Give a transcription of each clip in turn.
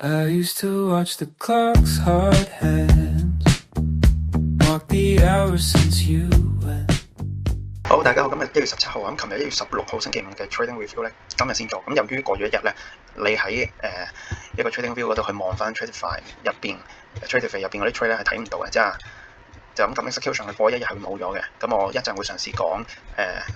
I used to watch the clock's hard hands walk the hours since you went。好，大家好，今日1月17號咁，琴日1月16號星期五嘅 Trading Review 咧，今日先做。咁由於過咗一日咧，你喺一個 Trading View 嗰度去望翻 Tradify 入邊 Tradify 入邊嗰啲 trade 咧係睇唔到嘅，即係就咁 execution 過一日係冇咗嘅。咁我一陣會嘗試講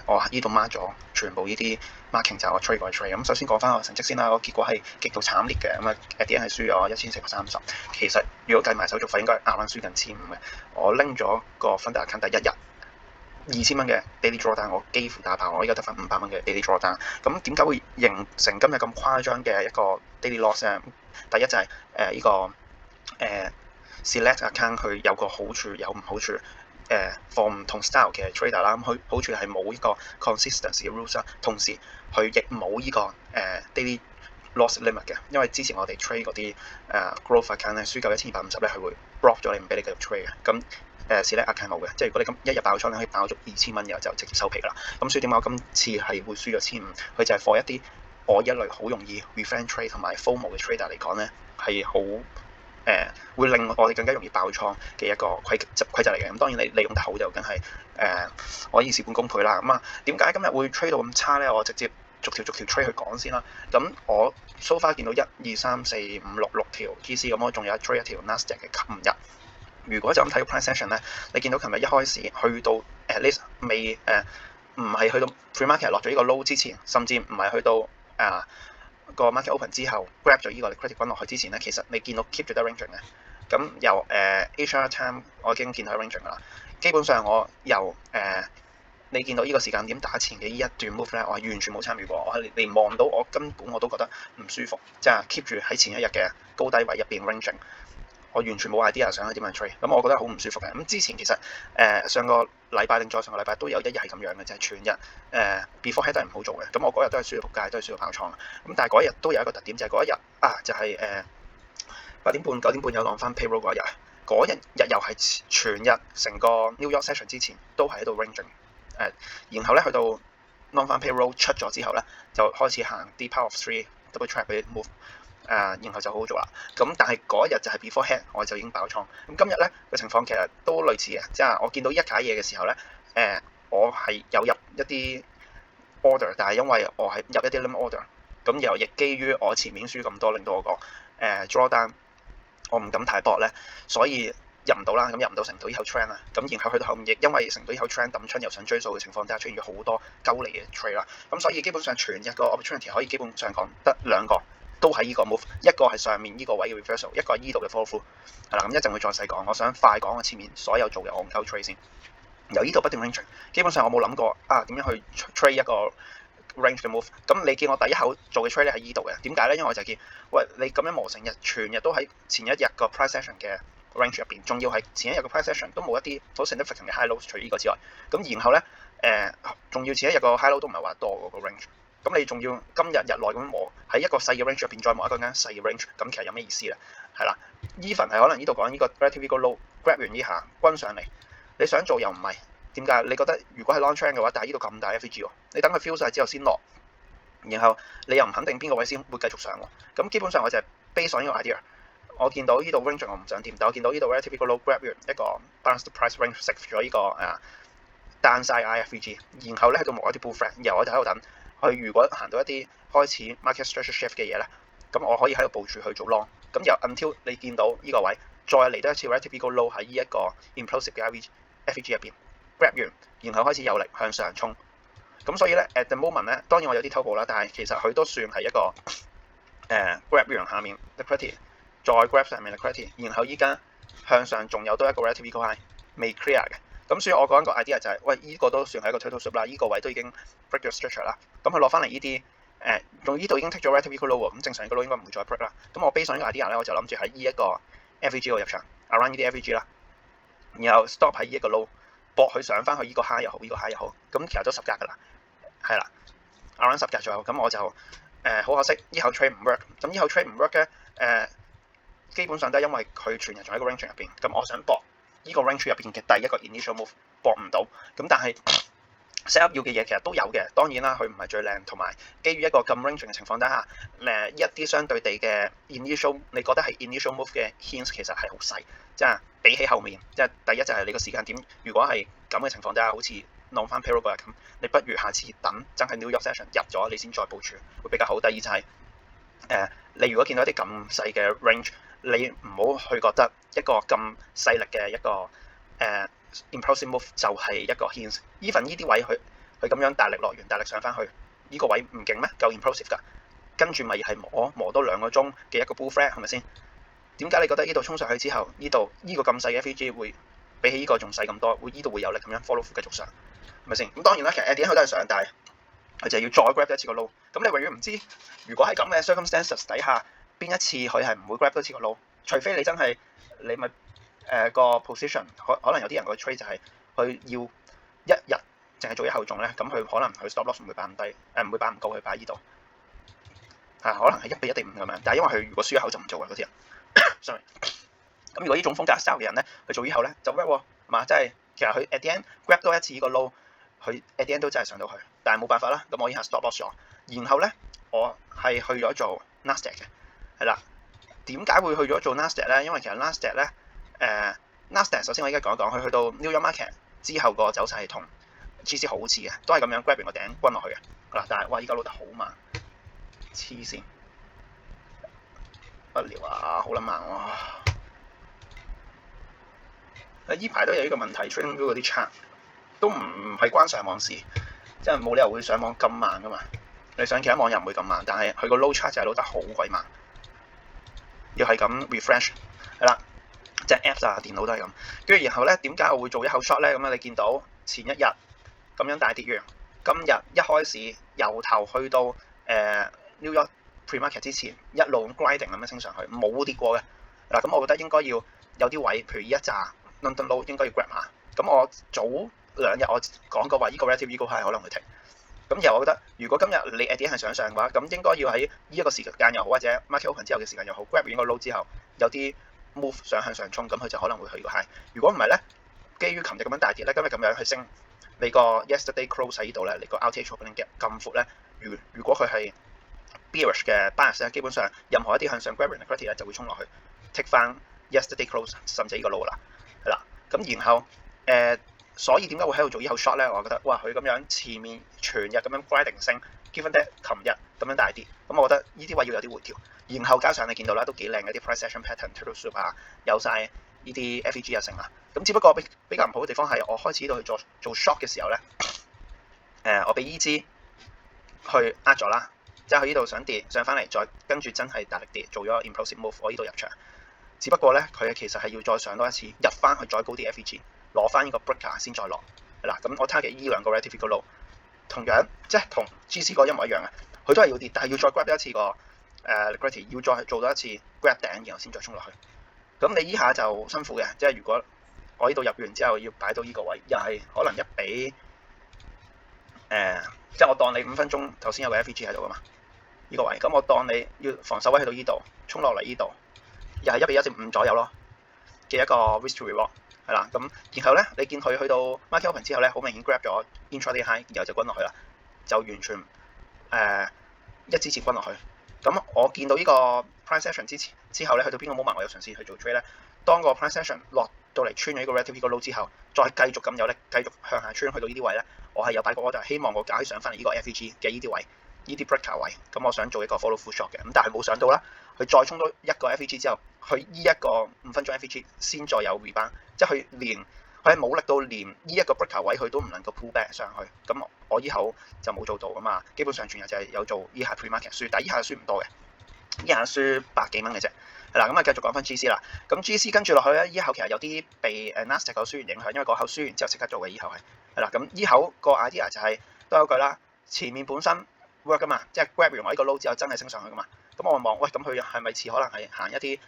我呢度 mark 咗全部呢啲 marking 就係我 trade 過嘅 trade。咁首先講翻我成績先啦，我結果係極度慘烈嘅。咁at the end係輸咗1430。其實如果計埋手續費，應該啱啱輸近1500嘅。我拎咗個 Funder account 第一日2000蚊嘅 daily drawdown， 我幾乎打爆，我依家得翻500蚊嘅 daily drawdown。咁點解會形成今日咁誇張嘅一個 daily loss 咧？第一就係呢個select account 佢有個好處有唔好處，for 唔同 style 嘅 trader 啦。咁佢好處係冇呢個 consistency 嘅 rules 啦，同時佢亦冇呢個daily loss limit 嘅，因為之前我哋 trade 嗰啲growth account 咧，輸夠1250咧，佢會 block 咗你，唔俾你繼續 trade 嘅。咁select account 冇嘅，即係如果你咁一日爆倉，你可以爆足2000蚊，然後就直接收皮啦。咁所以點解我今次係會輸咗1500？佢就係 for 一啲我一類好容易 revenge trade 同埋 FOMO 嘅 trader 嚟講咧，係好會令我哋更加容易爆倉嘅一個規則嚟嘅。咁當然你利用得好就梗係可以事半功倍啦。咁點解今日會 trade 到咁差咧？我直接逐條 trade 去講先啦。咁我 so far 見到1、2、3、4、5、6條 GC， 咁我仲有trade 一條 Nasdaq 嘅琴日。如果就咁睇個 price action 咧，你見到琴日一開始去到 at least 未唔係去到 pre market 落咗呢個 low 之前，甚至唔係去到個 market open 之後 grab 咗呢個 liquidity 滾落去之前咧，其實你見到 keep 住得 ranging 嘅。咁由HR time 我已經見到 ranging 啦。基本上我由你見到呢個時間點打前嘅呢一段 move 咧，我係完全冇參與過，我係連望到我根本我都覺得唔舒服，即係 keep 住喺前一日嘅高低位入邊 ranging。我完全冇 idea 想點樣 trade，咁我覺得好唔舒服嘅。咁之前其實上個禮拜定再上個禮拜都有一日係咁樣嘅，就係全日before head 都係唔好做嘅。咁我嗰日都係輸到仆街，都係輸到爆倉。咁但係嗰一日都有一個特點，就係嗰一日就係8點半9點半有浪翻 payroll 嗰日，嗰日又係全日成個 New York session 之前都係喺度 ranging，然後咧去到 long 翻 payroll 出咗之後咧，就開始行啲 power of three double trap 嘅 move。然後就好好做啦。咁但係嗰一日就係 before head， 我就已經爆倉。咁今日咧嘅情況其實都類似嘅，即係我見到一解嘢嘅時候咧，我係有入一啲 order， 但係因為我係入一啲 limit order， 咁又亦基於我前面輸咁多，令到我個drawdown 我唔敢太搏咧，所以入唔到啦。咁入唔到成到以後 trend 啦。咁然後去到後面亦因為成到以後 trend 抌春又想追數嘅情況底下，出現咗好多鳩嚟嘅 trade 啦。咁所以基本上全日個 opportunity 可以基本上講得兩個。都係呢個 move， 一個係上面呢個位嘅 reversal， 一個係呢度嘅 follow through。係啦，咁一陣會再細講。我想快講我前面所有做嘅戇鳩 trade 先。由呢度不斷 range， 基本上我冇諗過點樣去 trade 一個 range 嘅 move。咁你見我第一口做嘅 trade 咧係呢度嘅，點解咧？因為我就見喂你咁樣磨成日，全日都喺前一日個 price action 嘅 range 入邊，仲要係前一日個 price action 都冇一啲好 significant 嘅 high low 除呢個之外，咁然後咧仲要前一日個 high low 都唔係話多嗰個 range。咁你仲要今日日內咁磨喺一個細嘅 range 入邊再磨一個間細嘅 range， 咁其實有咩意思咧？係啦 ，even 係可能呢度講呢個 relatively low grab 完呢下均上嚟，你想做又唔係，點解？你覺得如果係 long trend 嘅話，但係呢度咁大 FVG 喎，你等佢 fill 晒之後先落，然後你又唔肯定邊個位先會繼續上喎。咁基本上我就係 base on 呢個 idea。我見到呢度 range 我唔想掂，但我見到呢度 relatively low grab 完一個 balanced price range 食咗呢個downside IFVG， 然後咧喺度磨一啲 bull flag， 然後我就喺度等。佢如果行到一啲開始 market structure shift 嘅嘢咧，咁我可以喺度部署去做 long。咁由 until 你見到呢個位，再嚟多一次 relatively low 喺呢一個 implosive 嘅 FVG 入邊 grab 完，然後開始有力向上衝。咁所以咧 at the moment 咧，當然我有啲偷步啦，但係其實佢都算係一個grab 完下面 liquidity， 再 grab 上面 liquidity， 然後依家向上仲有多一個 relatively high 未 clear 嘅。咁所以我講個 idea 就係，喂，呢個都算係一個 total sweep 啦，呢個位都已經 break 咗 structure 啦。咁佢落翻嚟呢啲，仲呢度已經 take 咗 relatively low 喎，咁正常個 low 應該唔會再 break 啦。咁我 base on 呢個 idea 咧，我就諗住喺呢一個 FVG 度入場 ，around 呢啲 FVG 啦，然後 stop 喺呢一個 low， 搏佢上翻去呢個 high 又好，呢個 high 又好，咁其實都10格㗎啦，係啦 ，around 10格左右。咁我就好可惜，呢後 trade 唔 work。咁呢後 trade 唔 work 咧，基本上都係因為佢全日仲喺個 range 入邊，咁我想搏呢個 range 入邊嘅第一個 initial move 搏唔到，咁但係 set up 要嘅嘢其實都有嘅，當然啦，佢唔係最靚，同埋基於一個咁 ranging 嘅情況底下，一啲相對地嘅 initial， 你覺得係 initial move 嘅 hints 其實係好細，即係比起後面，即係第一就係你個時間點，如果係咁嘅情況底下，好似浪翻 Payroll 嗰日咁，你不如下次等真係 New York session 入咗，你先再部署會比較好。第二就係你如果見到一啲咁細嘅 range，你唔好去覺得一個咁細力嘅一個impulsive move 就係一個 hint。even 呢啲位佢咁樣大力落完，大力上翻去，呢個位唔勁咩？夠 impulsive 㗎，跟住咪係磨多2個鐘嘅一個 bull flag 係咪先？點解你覺得呢度衝上去之後，呢度呢個咁細嘅 FVG 會比起呢個仲細咁多？呢度會有力咁樣 follow 繼續上，係咪先？咁當然啦，其實 at the end 佢都係上，但係佢就要再 grab 一次個 low。咁你永遠唔知，如果喺咁嘅 circumstances 底下，邊一次佢係唔會 grab 多次個 low？除非你真係你咪個 position，可能有啲人個 trade 就係佢要一日淨係做一後重咧，咁佢可能佢 stop loss 唔會擺咁低，唔會擺咁高，佢擺呢度可能係1:1.5咁樣。但係因為佢如果輸一口就唔做嘅嗰啲人，sorry。咁如果呢種風格 style 嘅人咧，佢做呢後咧就 grab 喎，係嘛？即係其實佢 at the end grab 多一次呢個 low，佢 at the end 都真係上到去，但係冇辦法啦。咁我依下 stop loss 咗，然後咧我係去咗做 Nasdaq 嘅，係啦。點解會去咗做 Nasdaq 咧？因為其實 Nasdaq 咧，Nasdaq 首先我而家講一講，佢去到 New York Market 之後個走勢係同 GC 好似嘅，都係咁樣 grab 完個頂均落去嘅。嗱，但係哇，依家撈得好慢，黐線，不聊啊，好撚慢喎！依排都有呢個問題 ，Trading View 嗰啲 chart 都唔係關上網事，即係冇理由會上網咁慢噶嘛。你上其他網又唔會咁慢，但係佢個 low chart 就係撈得好鬼慢，要係咁 refresh 係啦，即係 Apps 啊、電腦都係咁。跟住然後咧，點解我會做一口 short 咧？咁啊，你見到前一日咁樣大跌完，今日一開始由頭去到New York pre-market 之前一路 gliding 咁樣升上去，冇跌過嘅。嗱，咁我覺得應該要有啲位，譬如呢一紮 London low 應該要 grab 下。咁我早2日我講過話，呢個 relative eagle high 可能會停。咁然後我覺得，如果今日你 at the end 係想上嘅話，咁應該要喺呢一個時間又好，或者 market open 之後嘅時間又好 ，grab 完個 low 之後有啲 move 想向上衝，咁佢就可能會去個 high。如果唔係咧，基於琴日咁樣大跌咧，今日咁樣去升，你個 yesterday close 喺呢度咧，你個 RTH opening gap 咁闊咧，如果佢係 bearish 嘅 bias 咧，基本上任何一啲向上 grab liquidity 咧就會衝落去 take 翻 yesterday close 甚至呢個 low 啦，係啦。咁然後所以點解會喺度做呢口 short 咧？我覺得哇，佢咁樣前面全日咁樣 gliding 升 ，given that 琴日咁樣大跌，咁我覺得呢啲位要有啲回調。然後加上你見到啦，都幾靚嘅啲 price action pattern、turtle soup 啊，有晒呢啲 FVG 啊成啊。咁只不過比較唔好嘅地方係我開始到去做 short 嘅時候咧，我俾依支去呃咗啦，即係佢呢度想跌上翻嚟，再跟住真係大力跌，做咗 impulsive move，我呢度入場。只不過咧，佢其實係要再上多一次，入翻去再高啲 FVG。攞翻呢個 breaker 先再落，係啦。咁我 target 呢兩個 relative eagle low，同樣即係同 GC 個一模一樣嘅，佢都係要跌，但係要再 grab 一次個liquidity，要再做多一次 grab 頂，然後先再衝落去。咁你依下就辛苦嘅，即係如果我呢度入完之後要擺到呢個位，又係可能1比即係我當你5分鐘頭先有個 FVG 喺度噶嘛，呢個位，咁我當你要防守位去到呢度，衝落嚟呢度，又係1比1.5左右咯嘅一個 risk to reward。係啦，咁然後咧，你見佢去到 market open 之後咧，好明顯 grab 咗 intraday high，然後就均落去啦，就完全一支接均落去。咁我見到呢個 price action 之後咧，去到邊個 moment 我有嘗試去做 trade 咧？當個 price action 落到嚟穿咗呢個 relative eagle low 之後，再繼續咁有力，繼續向下穿去到呢啲位咧，我係有擺個 order，希望個價可以上翻嚟呢個 FVG 嘅呢啲位，呢啲 breaker 位。咁我想做一個 follow full shot 嘅，咁但係冇上到啦。佢再衝多一個 FVG 之後，佢呢一個5分鐘 FVG 先再有 rebound，即係佢係冇力到連呢一個 breaker 位佢都唔能夠 pull back 上去。咁我依口就冇做到噶嘛，基本上全日就係有做依下 pre-market 輸，但係依下輸唔多嘅，依下輸100幾蚊嘅啫。係啦，咁啊繼續講翻 GC 啦。咁 GC 跟住落去咧，依口其實有啲被Nasdaq 個輸完影響，因為嗰口輸完之後即刻做嘅依口係啦。咁依口個 idea 就係都有句啦，前面本身 work 噶嘛，即係 grab 完我呢個 low 之後真係升上去噶嘛。咁我望喂，咁佢係咪似可能係行一啲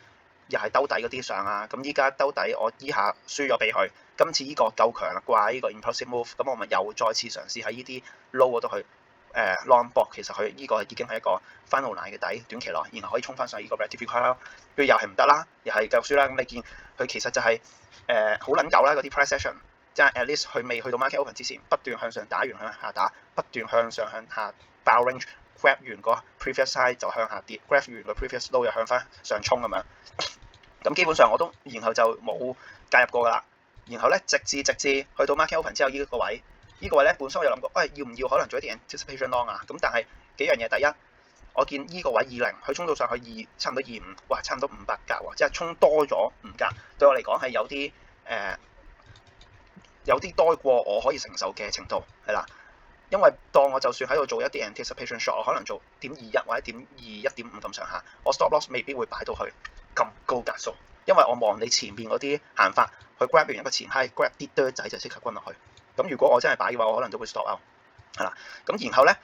又係兜底嗰啲上啊？咁依家兜底，我依下輸咗俾佢，今次呢個夠強啦啩？呢個 impulsive move，咁我咪又再次嘗試喺呢啲 low 嗰度去long 博。其實佢呢個已經係一個 final line 嘅底，短期內，然後可以衝翻上呢個 relative eagle high，佢又係唔得啦，又係繼續輸啦。咁你見佢其實就係好撚舊啦嗰啲 price action，即係 at least 佢未去到 market open 之前，不斷向上打完向下打，不斷向上向下爆 range。grab 完個 previous high 就向下跌 ，grab 完個 previous low 又向翻上衝咁樣。咁基本上我都然後就冇介入過㗎啦。然後咧直至去到 market open 之後呢個位，咧本身我有諗過，要唔要可能做一啲 anticipation long 啊？咁但係幾樣嘢，第一我見呢個位20，佢衝到上去差唔多25，哇差唔多500格喎，即係衝多咗5格，對我嚟講係有啲多過我可以承受嘅程度係啦。因為當我就算喺度做一啲 anticipation shot， 我可能做0.21或者0.21、0.5咁上下，我 stop loss 未必會擺到去咁高格數，因為我望你前邊嗰啲行法，佢 grab 完一個前 high，grab 啲哚仔就即刻均落去。咁如果我真係擺嘅話，我可能都會 stop out 係啦。咁然後咧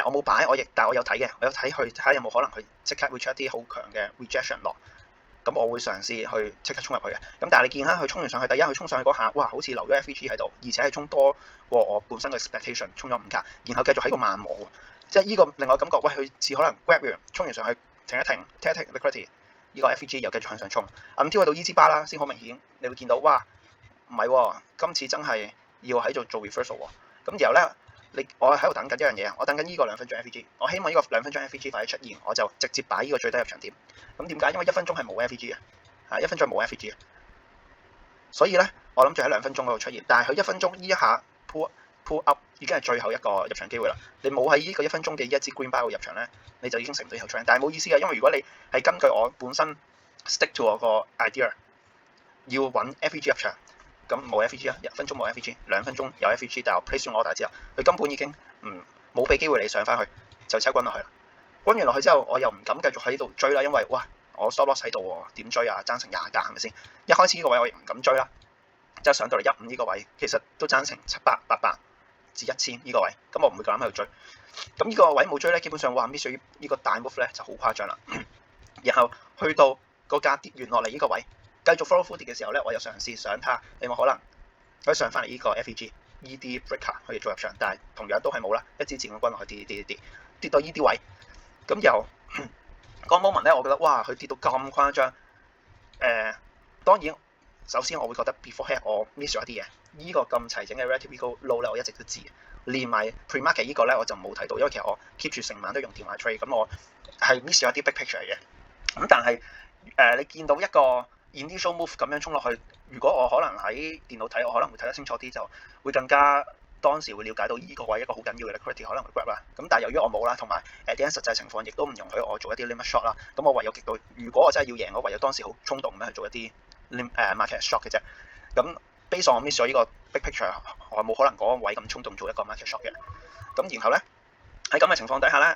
我冇擺，但係我有睇嘅，我有睇佢睇下有冇可能佢即刻會出一啲好強嘅 rejection 落。咁我會嘗試去即刻衝入去嘅。咁但係你見下佢衝完上去，第一佢衝上去嗰下，哇好似留咗 FVG 喺度，而且係衝多過我本身嘅 expectation， 衝咗5格，然後繼續喺個慢磨，即係呢個令我感覺，喂佢似可能 grab 完衝完上去停一停 take liquidity， 呢個 FVG 又繼續向上衝，咁跳去到 easy bar 啦，先好明顯，你會見到哇唔係喎，今次真係要喺度做 reversal 喎。咁然後咧我喺度等緊一樣嘢，我等緊呢個2分鐘 FVG， 我希望呢個2分鐘 FVG 快啲出現，我就直接擺呢個最低入場點。咁點解？因為1分鐘係冇 FVG 嘅，1分鐘係冇 FVG 嘅，所以咧我諗住喺2分鐘嗰度出現，但係佢1分鐘呢一下 pull up 已經係最後一個入場機會啦。你冇喺呢個1分鐘嘅一支 green bar 入場咧，你就已經成唔到以後 trend。但係冇意思嘅，因為如果你係根據我本身 stick to 我個 idea， 要揾 FVG 入場。咁冇 FVG 啊，1分鐘冇 FVG，2分鐘有 FVG， 但係我 place 咗 order 之後，佢根本已經冇俾機會你上翻去，就即刻滾落去啦。滾完落去之後，我又唔敢繼續喺度追啦，因為哇，我 stop loss 喺度喎，點追啊？爭成20格係咪先？一開始呢個位我亦唔敢追啦，即係上到嚟15呢個位，其實都爭成700、800至1000呢個位，咁我唔會夠膽喺度追。咁呢個位冇追咧，基本上哇 miss 咗呢個大 move 咧就好誇張啦。然後去到個價跌完落嚟呢個位。繼續 follow footing 嘅時候咧，我又嘗試想睇下有冇可能可以上翻嚟呢個 FVG ED breaker 可以做入場，但係同樣都係冇啦，一支箭咁均落去跌到呢啲位，咁由嗰個 moment 咧，我覺得哇佢跌到咁誇張，當然首先我會覺得 beforehand 我 miss 咗一啲嘢，呢個咁齊整嘅 relative low 咧我一直都知，連埋 pre-market 呢個咧我就冇睇到，因為其實我 keep 住成晚都用電話 trade， 咁我係 miss 咗一啲 big picture 嘅，咁但係你見到一個initial move 咁樣衝落去，如果我可能喺電腦睇，我可能會睇得清楚啲，就會更加當時會了解到呢個位一個好緊要嘅 liquidity 可能會 grab 啦。咁但係由於我冇啦，同埋啲實際情況亦都唔容許我做一啲 limit shot 啦。咁我唯有極度，如果我真係要贏，我唯有當時好衝動咁樣去做一啲market shot 嘅啫。咁 based on 我 miss 咗呢個 big picture， 我冇可能嗰個位咁衝動做一個 market shot 嘅。咁然後咧喺咁嘅情況底下咧，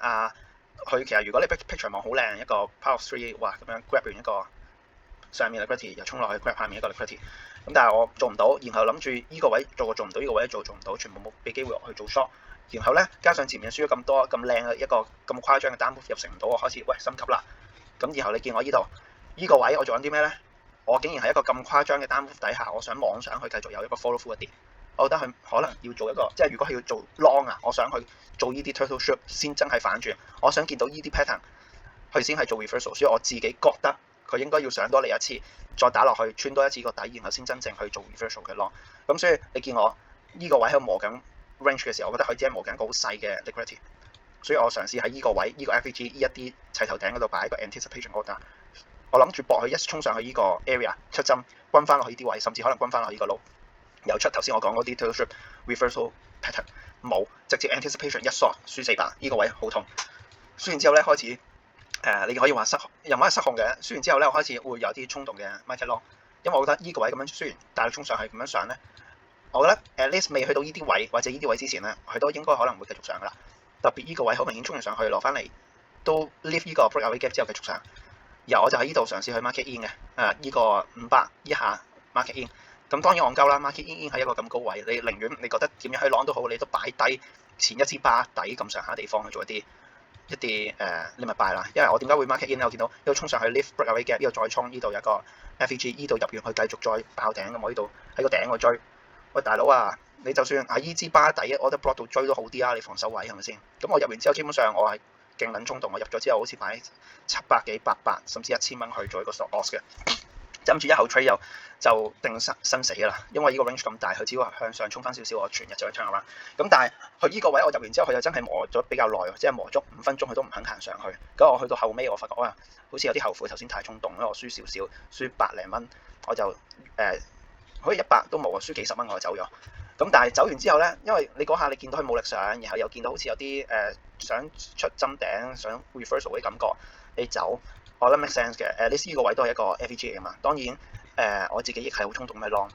佢其實如果你 big picture 望好靚，一個 power of 3，哇咁樣 grab 完一個上面 liquidity 又衝落去 grab 下面一個 liquidity， 咁但係我做唔到，然後諗住呢個位做唔到，呢個位做唔到，全部冇俾機會我去做 short， 然後咧加上前面輸咗咁多咁靚嘅一個咁誇張嘅單 move 入成唔到，我開始喂心急啦。咁然後你見我呢度呢個位我做緊啲咩咧？我竟然喺一個咁誇張嘅單 move 底下，我想妄想去繼續有一個 follow through 一啲，我覺得佢可能要做一個，即係如果佢要做 long 啊，我想去做呢啲 turtle soup 先真係反轉，我想見到呢啲 pattern， 佢先係做 reversal， 所以我自己覺得。佢應該要上多嚟一次，再打落去穿多一次個底，然後先真正去做 reversal 嘅 long。咁所以你見我呢個位喺度磨緊 range 嘅時候，我覺得佢只係磨緊個好細嘅 liquidity。所以我嘗試喺呢個位，呢個 FVG 呢一啲齊頭頂嗰度擺一個 anticipation order。我諗住搏佢一衝上去呢個 area 出針，均翻落去呢啲位，甚至可能均翻落去呢個 low。又出頭先我講嗰啲 turtle soup reversal pattern 冇，直接 anticipation 一索輸400，呢個位好痛。輸完之後咧開始。你可以話又唔可以失控嘅。輸完之後咧，我開始會有啲衝動嘅 market long， 因為我覺得呢個位咁樣輸完，大力衝上去咁樣上咧，我覺得 at least 未去到呢啲位或者呢啲位之前咧，佢都應該可能會繼續上噶啦。特別呢個位好明顯衝完上去落翻嚟，都 leave 呢個 breakout gap 之後繼續上。然後我就喺呢度嘗試去 market in 嘅，呢個500以下 market in。咁當然戇鳩啦 ，market in 係一個咁高位，你寧願你覺得點樣去攞都好，你都擺低前一支巴底咁上下地方去做一啲你咪敗啦，因為我點解會 market in 咧？我見到呢度衝上去 lift break away gap， 呢度再衝，呢度有個 FVG， 呢度入完去繼續再爆頂咁，我呢度喺個頂度追。喂大佬啊，你就算喺呢支巴底，我覺得 block 到追都好啲啊，你防守位係咪先？咁我入完之後，基本上我係勁撚衝動，我入咗之後好似買700幾、800甚至1000蚊去做一個 stop loss 嘅。諗住一口 trade 就定生死㗎啦，因為呢個 range 咁大，佢只要向上衝翻少少，我全日就去 turn around。咁但係佢呢個位我入完之後，佢又真係磨咗比較耐，即係磨足5分鐘，佢都唔肯行上去。咁我去到後尾，我發覺哇，好似有啲後悔頭先太衝動，因為我輸少少，輸百零蚊，我就好似100都冇啊，輸幾十蚊我就走咗。咁但係走完之後咧，因為你嗰下你見到佢冇力上，然後又見到好似有啲想出針頂、想 reversal 嘅感覺，你走。我覺得 make sense 嘅，你知呢個位都係一個 FVG 嚟㗎嘛。當然我自己亦係好衝動嘅 long。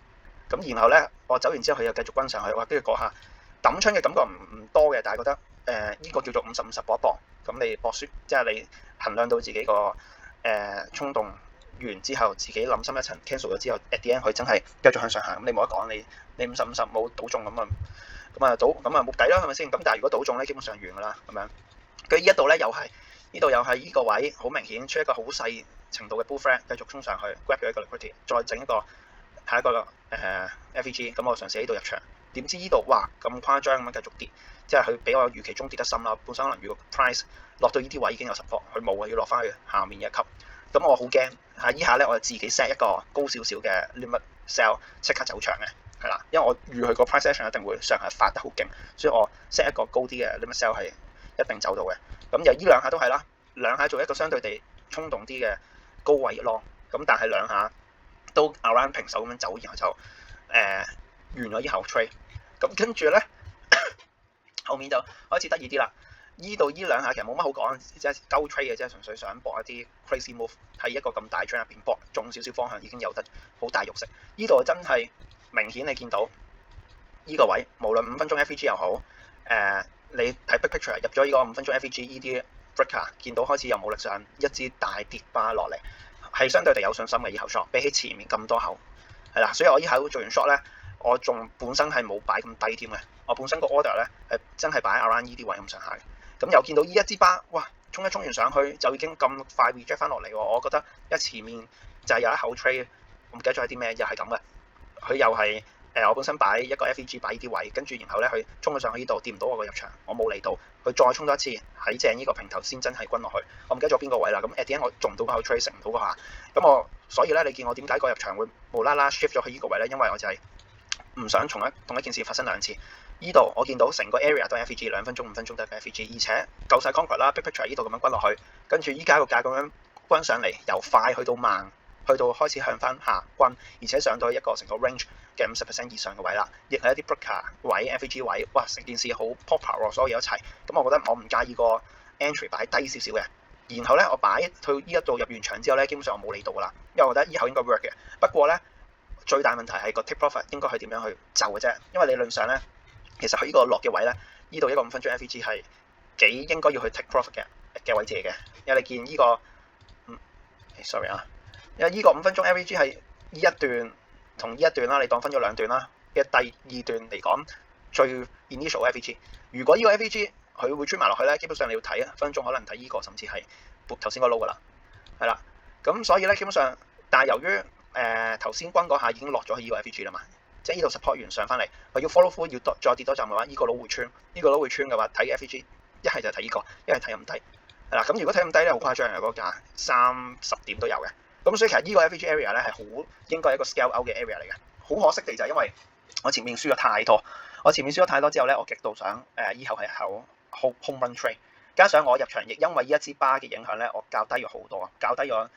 咁然後咧，我走完之後佢又繼續跟上去，哇！跟住嗰下抌槍嘅感覺唔多嘅，但係覺得呢個叫做50-50搏一搏。咁你搏輸，即係你衡量到自己個衝動完之後，自己諗深一層 cancel 咗之後 ，at the end 佢真係繼續向上行，咁你冇得講，你50-50冇賭中咁啊冇計啦，係咪先？咁但係如果賭中咧，基本上完㗎啦，咁樣。佢呢一度咧又係。呢度又係呢個位，好明顯出一個好細程度嘅 bull flag，繼續衝上去 grab 咗一個 liquidity， 再整一個下一個FVG， 咁我嘗試喺度入場，點知呢度哇咁誇張咁樣繼續跌，即係佢比我預期中跌得深啦。本身可能如果 price 落到呢啲位已經有support，佢冇啊，要落翻去下面一級，咁我好驚嚇！依下咧我就自己 set 一個高少少嘅 limit sell， 即刻走場嘅，係啦，因為我預佢個 price action 一定會上下發得好勁，所以我 set 一個高啲嘅 limit sell 係一定走到嘅。咁又呢兩下都係啦，兩下做一個相對地衝動啲嘅高位 long， 咁但係兩下都 around 平手咁樣走，然後就完咗以後 trade。咁跟住咧後面就開始得意啲啦。呢度呢兩下其實冇乜好講，即係鳩 trade 嘅啫，純粹想搏一啲 crazy move， 喺一個咁大張入邊搏中少少方向已經有得好大肉食。呢度真係明顯你見到呢個位，無論5分鐘 FVG 又好，你睇 big picture 入咗呢個5分鐘 FVG 呢啲 breaker， 見到開始又冇力上一支大跌巴落嚟，係相對地有信心嘅以後 short， 比起前面咁多口係啦，所以我依口做完 short 咧，我仲本身係冇擺咁低添嘅，我本身個 order 咧係真係擺 around 呢啲位咁上下嘅。咁又見到呢一支巴，哇！衝完上去就已經咁快 reject 翻落嚟喎，我覺得一前面就係有一口 trade， 我唔記得咗係啲咩，又係咁嘅，佢又係。我本身擺一個 FVG 擺呢啲位，跟住然後咧佢衝咗上去呢度，掂唔到我個入場，我冇嚟到，佢再衝多一次喺正呢個平頭先真係均落去，我唔記得咗邊個位啦。咁 at the end 我做唔到個 trade， 食唔到嗰下，咁我所以咧你見我點解個入場會無啦啦 shift 咗去呢個位咧？因為我就係唔想同一件事發生兩次。呢度我見到成個 area 都係 FVG， 2分鐘5分鐘都係 FVG， 而且夠晒 concrete 啦 ，big picture 呢度咁樣均落去，跟住依家個價咁樣均上嚟，由快去到慢。去到開始向翻下均，而且上到一個成個 range 嘅50% 以上嘅位啦，亦係一啲 breaker 位、FVG 位，哇！成件事好 proper 喎，所有嘢一齊。咁我覺得我唔介意個 entry 擺低少少嘅。然後咧，我擺去呢一度入完場之後咧，基本上我冇理到噶啦，因為我覺得依後應該 work 嘅。不過咧，最大問題係個 take profit 應該係點樣去就嘅啫。因為理論上咧，其實佢呢個落嘅位咧，呢度一個5分鐘 FVG 係幾應該要去 take profit 嘅位置嚟嘅。因為你見呢個sorry 啊。因為呢個5分鐘 FVG 係呢一段同呢一段啦，你當分咗兩段啦嘅第二段嚟講，最 initial FVG。如果呢個 FVG 佢會追埋落去咧，基本上你要睇分鐘可能睇呢個，甚至係頭先個 low 噶啦，係啦。咁所以咧，基本上，但係由於頭先軍嗰下已經落咗去呢個 FVG 啦嘛，即係呢度 support 完上翻嚟，佢要 follow through 要再跌多陣嘅話，呢個 low 會穿，呢個 low 會穿嘅話，睇 FVG 一係就睇呢個，一係睇咁低，係啦。咁如果睇咁低咧，好誇張嘅嗰個價30點都有嘅。咁所以其實呢個 FVG area 咧係好應該係一個 scale out 嘅 area 嚟嘅。好可惜地就係因為我前面輸咗太多，之後咧，我極度想以後係考 home run trade， 加上我入場亦因為呢一支巴嘅影響咧，我較低咗好多，較低咗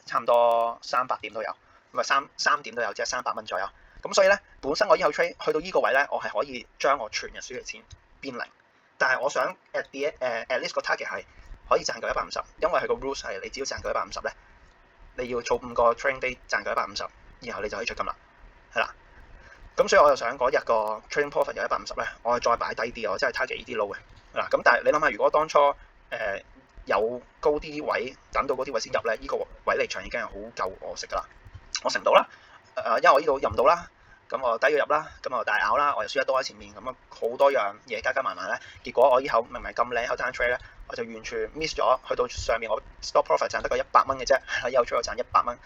差唔多300點都有，唔係3點都有，即係300蚊左右。咁所以咧，本身我以後 trade 去到呢個位咧，我係可以將我全日輸嘅錢變零，但係我想 at least 個 target 係可以賺夠150，因為佢個 rules 係你只要賺夠150咧。你要儲5個 trading day 賺夠150，然後你就可以出金啦，係啦。咁所以我就想嗰日個 trading profit 有150咧，我再擺低啲，我真係 target 呢啲 low 嘅。嗱，咁但係你諗下，如果當初有高啲位，等到嗰啲位先入咧，呢個位離場已經係好夠我食噶啦。我食唔到啦，因為我呢度入唔到啦，咁我低咗入啦，咁我大咬啦，我又輸得多喺前面，咁啊好多樣嘢加埋咧，結果我以後明明咁靚口單 trade 咧。我就完全 miss 咗，去到上面我 stop profit 賺得個100蚊嘅啫，喺右出我賺100蚊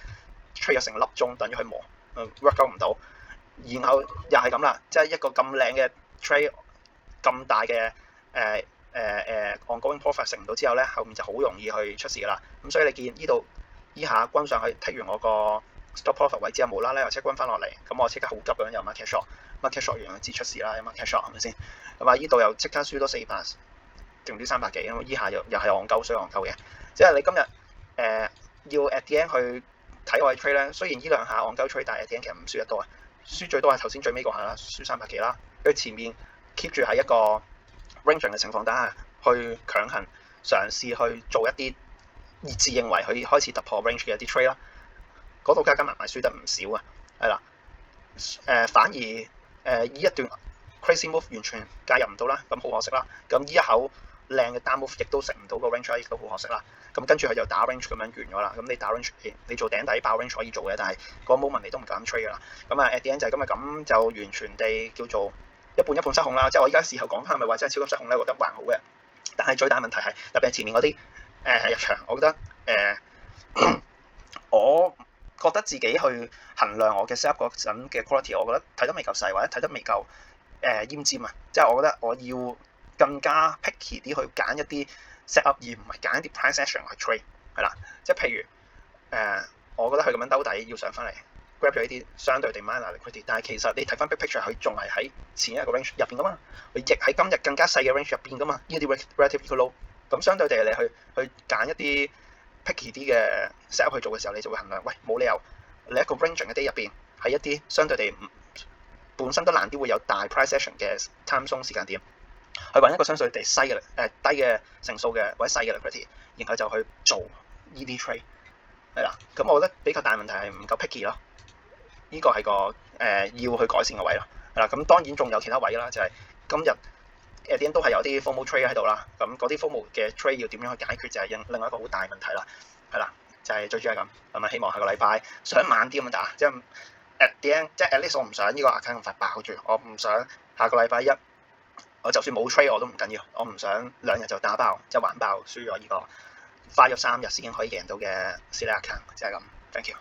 trade 咗成粒鐘，等於去磨，work out 唔到，然後又係咁啦，即係一個咁靚嘅 trade 咁大嘅ongoing profit 食唔到之後咧，後面就好容易去出事噶啦。咁所以你見呢度依下均上去剔完我個 stop profit 位之後無啦啦又即刻溫翻落嚟，咁我即刻好急咁樣又 market short 完就知出事啦，有 market short 係咪先？咁啊依度又即刻輸多400定唔知300幾，咁依下又係戇鳩衰戇鳩嘅，即係你今日要 at the end 去睇我嘅 trade 咧，雖然依兩下戇鳩 trade，但係 at the end 其實唔輸得多啊，輸最多係頭先最尾嗰下啦，輸300幾啦，跟住前面 keep 住喺一個 range 嘅情況底下，去強行嘗試去做一啲自認為佢開始突破 range 嘅一啲 trade 啦，嗰度加加埋埋輸得唔少啊，係啦，反而依一段 crazy move 完全介入唔到啦，咁好可惜啦，咁依一口靚嘅 down move 亦都食唔到個 range，亦都好可惜啦。咁跟住佢就打 range 咁樣完咗啦。咁你打 range，你做頂底爆 range 可以做嘅，但係嗰 moment 你都唔敢 trade 噶啦。咁啊 at the end 就係今日咁就完全地叫做一半一半失控啦。即係我而家事後講翻，係咪話真係超級失控咧？我覺得還好嘅。但係最大問題係特別係前面嗰啲入場，我覺得我覺得自己去衡量我嘅 set up 嗰陣嘅 quality， 我覺得睇得未夠細，或者睇得未夠奄尖啊。即係我覺得我要更加 picky 啲去揀一啲 set up，而唔係揀一啲 price action 去 trade 係啦。即係譬如我覺得佢咁樣兜底要上翻嚟 grab 咗呢啲相對地 minor liquidity， 但係其實你睇翻 big picture，佢仲係喺前一個 range 入邊噶嘛，佢亦喺今日更加細嘅 range 入邊噶嘛，呢啲 relative low。咁相對地你去揀一啲 picky 啲嘅 set up 去做嘅時候，你就會衡量，喂，冇理由你一個 range 嘅 day 入邊喺一啲相對地本身都難啲會有大 price action 嘅 time zone 時間點，去揾一個相對地低嘅成數嘅或者細嘅 liquidity， 然後就去做呢啲 trade 係啦。咁我覺得比較大問題係唔夠 picky 咯，呢個係個要去改善嘅位咯。係啦，咁當然仲有其他位啦，就係今日啲都係有啲 FOMO trade 喺度啦。咁嗰啲 FOMO 嘅 trade 要點樣去解決，就係另外一個好大問題啦。係啦，就係最主要係咁。咁啊，希望下個禮拜想慢啲咁樣打，即係at the end，即係 at least 我唔想呢個 account 咁快爆住，我唔想下個禮拜一我就算冇 trade 我都唔緊要，我唔想2日就打爆，即係玩爆輸咗呢個花咗3日先可以贏到嘅 select account，即係咁。Thank you。